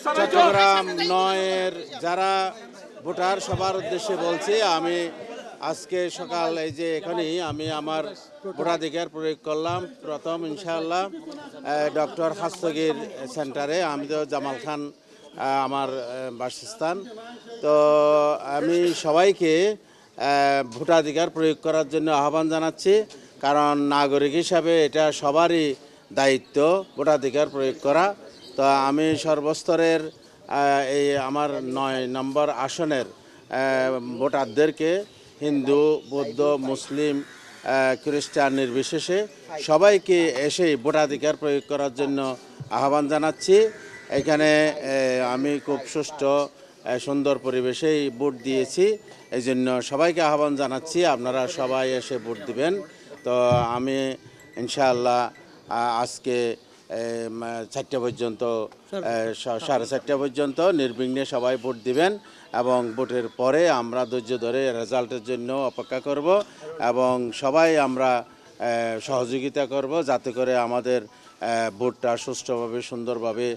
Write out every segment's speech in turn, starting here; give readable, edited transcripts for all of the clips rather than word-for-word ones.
চট্টগ্রাম নয়ের যারা ভোটার সবার উদ্দেশ্যে বলছি, আমি আজকে সকাল এই যে এখানেই আমি আমার ভোটাধিকার প্রয়োগ করলাম। প্রথম ইনশাআল্লাহ ডক্টর হাস্তগির সেন্টারে, আমি তো জামাল খান আমার বাসস্থান। তো আমি সবাইকে ভোটাধিকার প্রয়োগ করার জন্য আহ্বান জানাচ্ছি, কারণ নাগরিক হিসাবে এটা সবারই দায়িত্ব ভোটাধিকার প্রয়োগ করা। তো আমি সর্বস্তরের এই আমার ৯ নম্বর আসনের ভোটারদেরকে হিন্দু, বৌদ্ধ, মুসলিম, খ্রিস্টান নির্বিশেষে সবাইকে এসে ভোটাধিকার প্রয়োগ করার জন্য আহ্বান জানাচ্ছি। এখানে আমি খুব সুষ্ঠু সুন্দর পরিবেশেই ভোট দিয়েছি, এই জন্য সবাইকে আহ্বান জানাচ্ছি আপনারা সবাই এসে ভোট দিবেন। তো আমি ইনশাআল্লাহ আজকে 4টা পর্যন্ত 4:30 পর্যন্ত নির্বিঘ্নে সবাই ভোট দিবেন এবং ভোটের পরে আমরা ধৈর্য ধরে রেজাল্টের জন্য অপেক্ষা করব এবং সবাই আমরা সহযোগিতা করব যাতে করে আমাদের ভোটটা সুষ্ঠুভাবে সুন্দরভাবে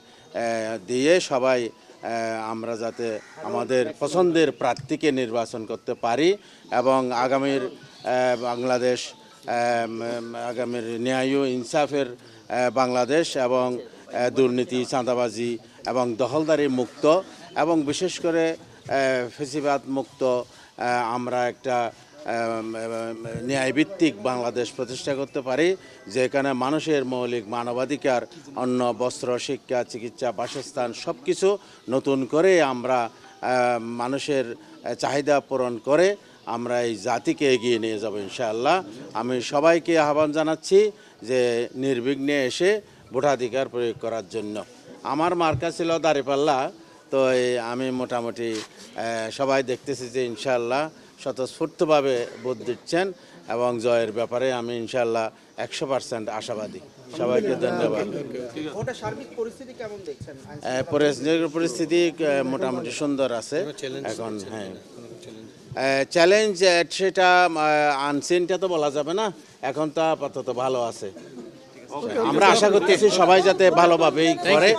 দিয়ে সবাই আমরা যাতে আমাদের পছন্দের প্রার্থীকে নির্বাচন করতে পারি এবং আগামীর বাংলাদেশ, আগামীর ন্যায় ও ইনসাফের বাংলাদেশ এবং দুর্নীতি, চাঁদাবাজি এবং দখলদারি মুক্ত এবং বিশেষ করে ফ্যাসিবাদ মুক্ত আমরা একটা ন্যায়ভিত্তিক বাংলাদেশ প্রতিষ্ঠা করতে পারি, যেখানে মানুষের মৌলিক মানবাধিকার, অন্ন, বস্ত্র, শিক্ষা, চিকিৎসা, বাসস্থান সব কিছু নতুন করে আমরা মানুষের চাহিদা পূরণ করে আমরা এই জাতিকে এগিয়ে নিয়ে যাব ইনশাআল্লাহ। আমি সবাইকে আহ্বান জানাচ্ছি যে নির্বিঘ্নে এসে ভোটাধিকার প্রয়োগ করার জন্য। আমার মার্কা ছিল দাঁড়িপাল্লা, তো আমি মোটামুটি সবাই দেখতেছি যে ইনশাআল্লাহ স্বতঃস্ফূর্তভাবে ভোট দিচ্ছেন এবং জয়ের ব্যাপারে আমি ইনশাআল্লাহ 100% আশাবাদী। সবাইকে ধন্যবাদ। পরিস্থিতি মোটামুটি সুন্দর আছে এখন। হ্যাঁ, চ্যালেঞ্জ সেটা আনসিনটা তো বলা যাবে না, এখন তো আপাতত ভালো আছে। আমরা আশা করতেছি সবাই যাতে ভালোভাবেই করে।